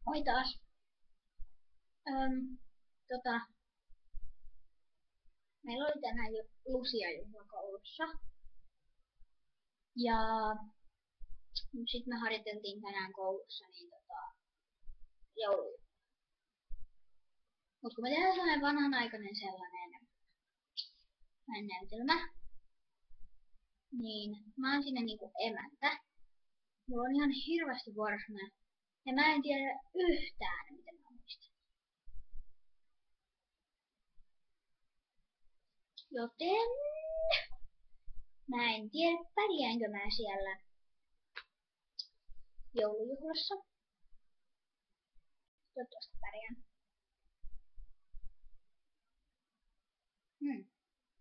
Moi taas. Tota, meillä oli tänään jo Lucia-juhla koulussa. Ja sitten me harjoiteltiin tänään koulussa joulujuhla. Mut kun me tehdään sellainen vanhanaikainen sellainen näytelmä, niin mä oon siinä niinku emäntä. Mulla on ihan hirveästi vuorosanoja. Ja mä en tiedä yhtään, mitä mä muistan. Joten mä en tiedä, pärjäänkö mä siellä joulujuhlassa. Toivottavasti pärjään.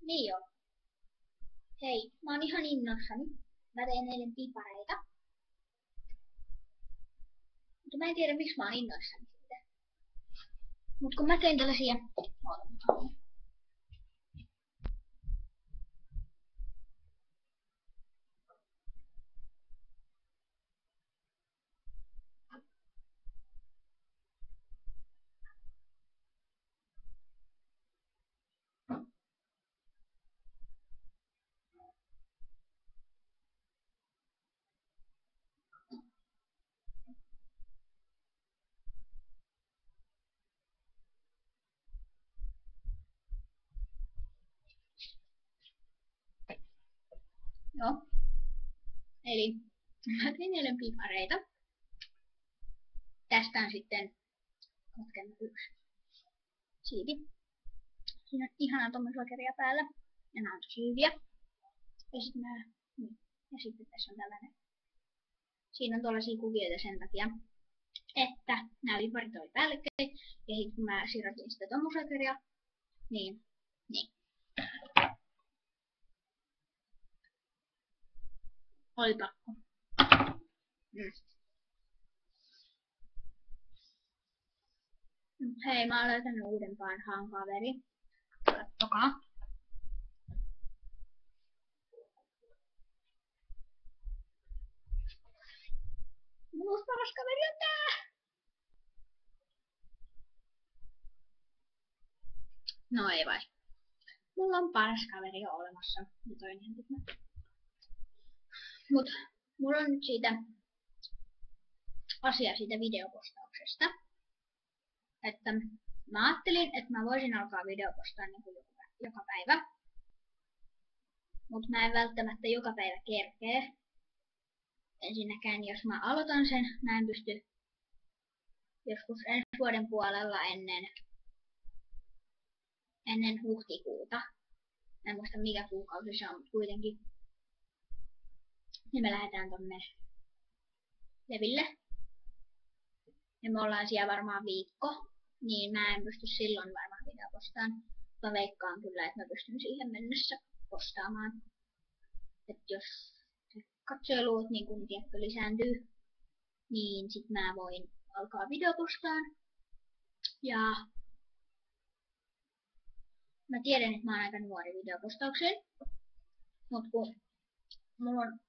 Niin joo. Hei, mä oon ihan innoissani. Mä teen eilen pipareita. Mutta mä en tiedä, miksi mä oon innoissani siitä. Mut kun mä tein tällaisia... Joo. Eli mä tein eilen pipareita. Tästä on sitten 21 siipi. Siinä on ihanaa tommosokeria päällä. Ja nää on tosi hyviä. Ja sitten tässä on tällainen. Siinä on tuollaisia kuvioita sen takia, että nämä piparit oli päällekkäin. Ja sitten kun mä sirotin sitä tommosokeria, niin. Oli pakko. Hei, mä oon löytänyt uuden parhaan kaverin. Kattokaa. Mun paras kaveri on tää! No ei vai. Mulla on paras kaveri jo olemassa. Ja toi on ihan tyhmä. Mut mulla on nyt siitä asia siitä videopostauksesta. Että mä ajattelin, että mä voisin alkaa videopostaa niin kuin joka päivä. Mut mä en välttämättä joka päivä kerkee. Ensinnäkään jos mä aloitan sen, mä en pysty joskus ensi vuoden puolella ennen huhtikuuta. Mä en muista mikä kuukausi se on, mutta kuitenkin. Niin me lähdetään tonne leville. Ja me ollaan siellä varmaan viikko. Niin mä en pysty silloin varmaan videopostaan. Mä veikkaan kyllä, että mä pystyn siihen mennessä postaamaan. Että jos katsojaluut niin kun tietty lisääntyy, niin sit mä voin alkaa videopostaan. Ja mä tiedän, että mä oon aika nuori videopostaukseen. Mut kun mulla on,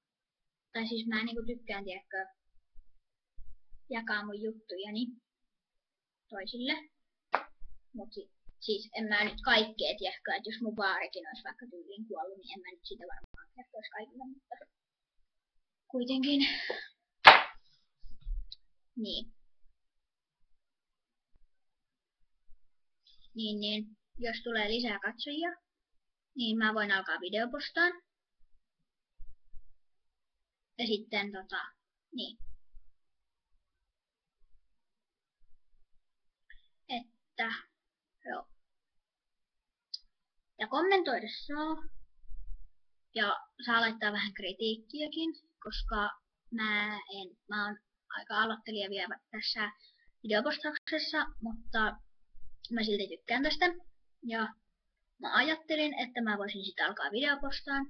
tai siis mä niinku tykkään jakaa mun juttujani toisille. Mut siis en mä nyt kaikkea tiedäkö, että jos mun vaarikin olisi vaikka tyyliin kuollut, niin en mä nyt sitä varmaan kertoisi kaikille, mutta kuitenkin. Niin, jos tulee lisää katsojia, niin mä voin alkaa videopostaan. Ja sitten niin. Että, joo. Ja kommentoida saa. Ja saa laittaa vähän kritiikkiäkin, koska mä oon aika aloittelija vielä tässä videopostauksessa, mutta mä silti tykkään tästä. Ja mä ajattelin, että mä voisin sitten alkaa videopostaan,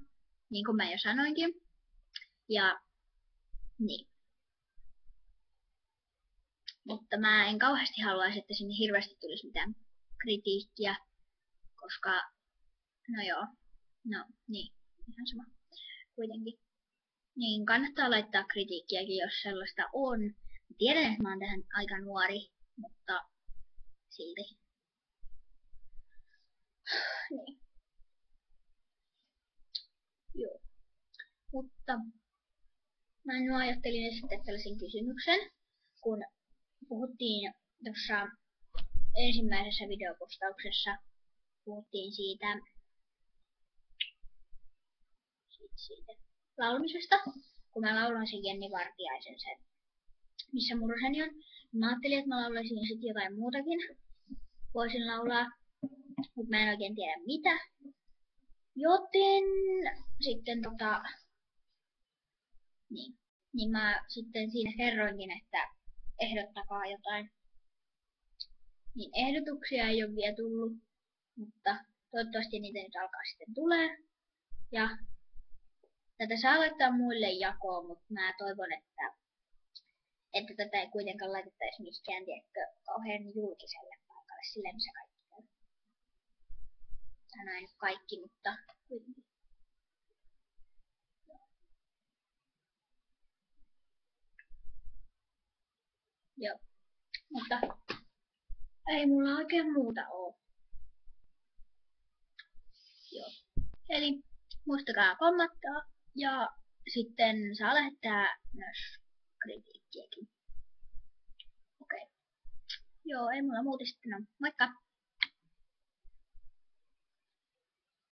niin kuin mä jo sanoinkin. Ja niin. Mutta mä en kauheasti haluaisi, että sinne hirveästi tulisi mitään kritiikkiä, koska, no joo, no niin, ihan sama kuitenkin. Niin kannattaa laittaa kritiikkiäkin, jos sellaista on, Tiedän, että mä oon tähän aika nuori, mutta silti. Niin. Joo. Mutta mä nyt ajattelin esittää tällaisen kysymyksen, kun puhuttiin tuossa ensimmäisessä videopostauksessa, puhuttiin siitä laulamisesta, kun mä laulan sen Jenni Vartiaisen sen, missä murhani on. Mä ajattelin, että mä laulaisin sitten jotain muutakin. Voisin laulaa, mutta mä en oikein tiedä mitä. Joten sitten niin mä sitten siinä kerroinkin, että ehdottakaa jotain. Niin ehdotuksia ei ole vielä tullut, mutta toivottavasti niitä nyt alkaa sitten tulee. Ja tätä saa laittaa muille jakoon, mutta mä toivon, että tätä ei kuitenkaan laitettaisi mihinkään kauhean julkiselle paikalle, sille missä kaikki käy. Sanoin nyt kaikki, mutta kuitenkin. Joo, mutta ei mulla oikein muuta oo. Joo. Eli muistakaa kommenttaa ja sitten saa lähettää myös kritiikkiäkin. Okei. Joo, ei mulla muuta sitten on. Moikka!